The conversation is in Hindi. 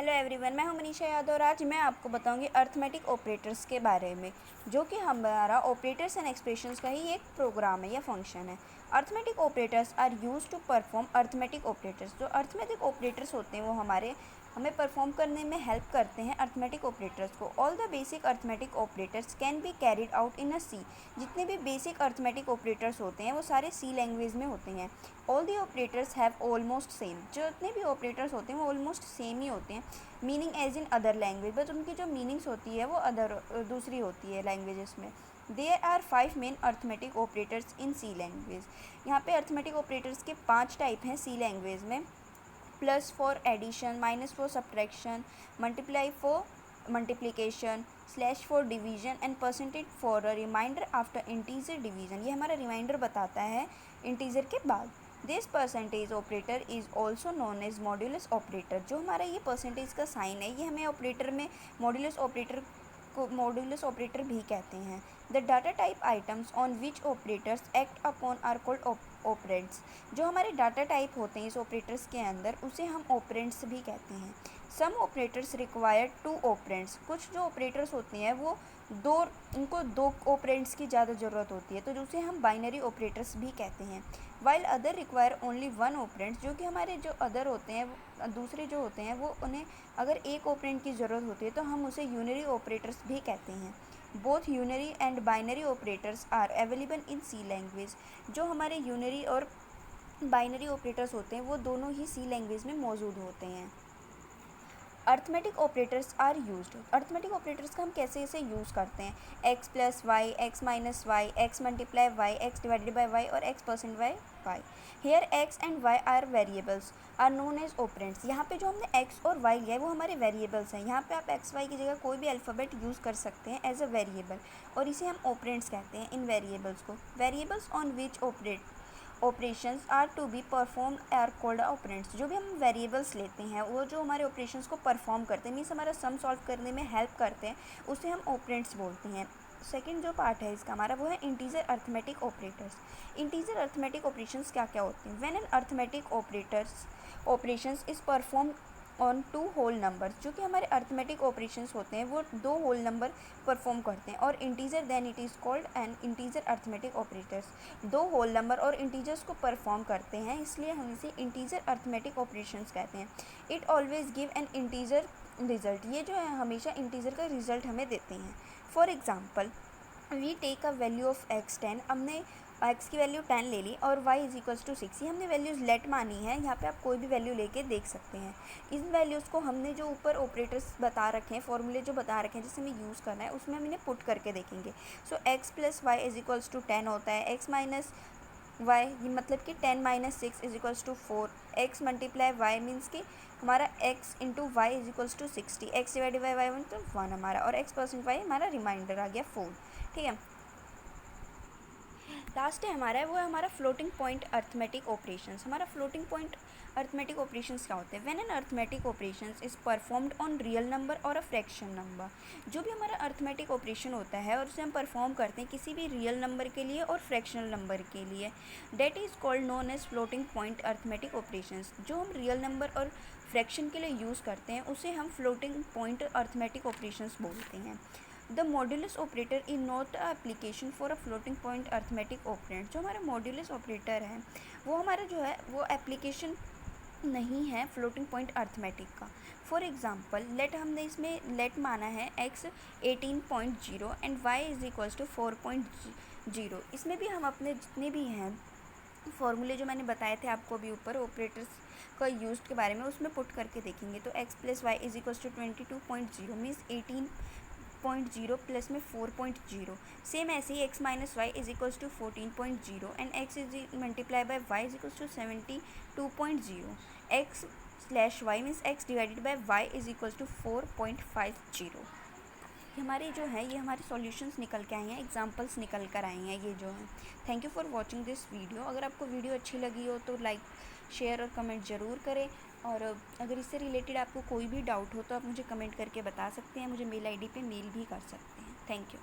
हेलो एवरीवन, मैं हूं मनीषा यादव और आज मैं आपको बताऊंगी अर्थमेटिक ऑपरेटर्स के बारे में, जो कि हमारा ऑपरेटर्स एंड एक्सप्रेशंस का ही एक प्रोग्राम है या फंक्शन है। Arithmetic operators are used to perform arithmetic operators. जो अर्थमेटिक ऑपरेटर्स होते हैं वो हमें परफॉर्म करने में हेल्प करते हैं अर्थमेटिक ऑपरेटर्स को। All the basic arithmetic operators can be carried out in a C. जितने भी बेसिक अर्थमेटिक ऑपरेटर्स होते हैं वो सारे सी लैंग्वेज में होते हैं। All the operators have almost same. जितने भी ऑपरेटर्स होते हैं वो ऑलमोस्ट सेम ही होते हैं, meaning as in other language, but उनकी जो मीनिंग्स होती है वो दूसरी होती है लैंग्वेजेस में। There are 5 main arithmetic operators in C language. यहाँ पे अर्थमेटिक ऑपरेटर्स के 5 टाइप हैं सी लैंग्वेज में। Plus for addition, minus for subtraction, multiply for multiplication, slash for division and percentage for a remainder after integer division. ये हमारा रिमाइंडर बताता है इंटीजर के बाद। This percentage operator is also known as modulus operator. जो हमारा ये परसेंटेज का साइन है ये हमें ऑपरेटर में मॉड्यूलस ऑपरेटर भी कहते हैं। The data type items on which operators act upon are called operands. जो हमारे डाटा टाइप होते हैं इस ऑपरेटर्स के अंदर उसे हम ऑपरेंड्स भी कहते हैं। सम ऑपरेटर्स रिक्वायर 2 ऑपरेंड्स। कुछ जो ऑपरेटर्स होते हैं वो उनको 2 ऑपरेंड्स की ज़्यादा ज़रूरत होती है, तो उसे हम बाइनरी ऑपरेटर्स भी कहते हैं। While other require only 1 operands. जो कि हमारे जो अदर होते हैं, दूसरे जो होते हैं, वो उन्हें अगर एक ऑपरेंड की ज़रूरत होती है तो हम उसे यूनरी ऑपरेटर्स भी कहते हैं। Both unary and binary operators are available in C language. जो हमारे यूनरी और बाइनरी ऑपरेटर्स होते हैं वो दोनों ही सी लैंग्वेज में मौजूद होते हैं। Arithmetic operators are used. Arithmetic operators का हम कैसे यूज़ करते हैं? X plus y, x minus y, x multiply y, x divided by y और x percent by y. Here x and y are variables are known as operands. यहाँ पे जो हमने एक्स और वाई लिया है वो हमारे वेरिएबल्स हैं। यहाँ पे आप एक्स वाई की जगह कोई भी अल्फ़ाबेट यूज़ कर सकते हैं एज अ वेरिएबल, और इसे हम ऑपरेंड्स कहते हैं इन वेरिएबल्स को। Variables on which operations are to be perform are called operands. जो भी हम वेरिएबल्स लेते हैं वो जो हमारे ऑपरेशंस को परफॉर्म करते हैं, मीन्स हमारा सम सॉल्व करने में हेल्प करते हैं, उसे हम ऑपरेंड्स बोलते हैं। सेकंड जो पार्ट है इसका हमारा वो है integer arithmetic operators. Integer arithmetic operations क्या क्या होते हैं? When an arithmetic operations is perform on 2 whole numbers. जो कि हमारे अर्थमेटिक ऑपरेशंस होते हैं वो 2 होल नंबर परफॉर्म करते हैं और integer, then it is called an integer arithmetic operators. 2 whole number और इंटीजर्स को परफॉर्म करते हैं, इसलिए हम इसे इंटीजर अर्थमेटिक ऑपरेशंस कहते हैं। It always give an integer result. ये जो है हमेशा इंटीजर का रिजल्ट हमें देते हैं। For example, we take a value of X 10। हमने एक्स की वैल्यू 10 ले ली और y इज इक्वल्स टू 6। ये हमने वैल्यूज़ लेट मानी है। यहाँ पे आप कोई भी वैल्यू लेके देख सकते हैं। इन वैल्यूज़ को हमने जो ऊपर ऑपरेटर्स बता रखे हैं, फॉर्मूले जो बता रखे हैं जिसे हमें यूज़ करना है, उसमें हम इन्हें पुट करके देखेंगे। So x plus Y is equals to 10 होता है। एक्स माइनस वाई ये मतलब कि 10 minus 6 is equals to 4। X multiply Y means कि हमारा X into Y is equals to 60। X divided by Y तो 1 हमारा, और एक्स परसेंट वाई हमारा रिमाइंडर आ गया 4। ठीक है, लास्ट है हमारा वो है हमारा फ्लोटिंग पॉइंट अर्थमेटिक ऑपरेशंस। हमारा फ्लोटिंग पॉइंट अर्थमेटिक ऑपरेशंस क्या होते हैं? When an arithmetic operations is performed on real number और अ फ्रैक्शन नंबर। जो भी हमारा अर्थमेटिक ऑपरेशन होता है और उसे हम परफॉर्म करते हैं किसी भी रियल नंबर के लिए और फ्रैक्शनल नंबर के लिए, that is called known as floating point arithmetic operations. जो हम रियल नंबर और फ्रैक्शन के लिए यूज़ करते हैं उसे हम फ्लोटिंग पॉइंट अर्थमेटिक ऑपरेशंस बोलते हैं। The modulus operator is not a application for a floating point arithmetic operand. जो हमारा मॉड्यूलस ऑपरेटर है वो हमारा जो है वो एप्लीकेशन नहीं है फ्लोटिंग पॉइंट अर्थमेटिक का। फॉर एग्जाम्पल, लेट हमने इसमें लेट माना है x 18.0 and y is equals to 4.0। इसमें भी हम अपने जितने भी हैं फॉर्मूले जो मैंने बताए थे आपको अभी ऊपर ऑपरेटर्स का यूज के बारे में, उसमें पुट करके देखेंगे तो x plus Y is equals to 22.0 means 18.0 plus में 4.0। सेम ऐसे ही x minus Y is equals to 14.0 and x is multiply by Y is equals to 72.0। x slash Y means x divided by Y is equals to 4.50। हमारे जो है ये हमारे सॉल्यूशंस निकल के आए हैं, एग्जांपल्स निकल कर आए हैं ये जो हैं। Thank you for watching this video. अगर आपको वीडियो अच्छी लगी हो तो लाइक, शेयर और कमेंट ज़रूर करें, और अगर इससे रिलेटेड आपको कोई भी डाउट हो तो आप मुझे कमेंट करके बता सकते हैं। मुझे मेल आईडी पे मेल भी कर सकते हैं। Thank you.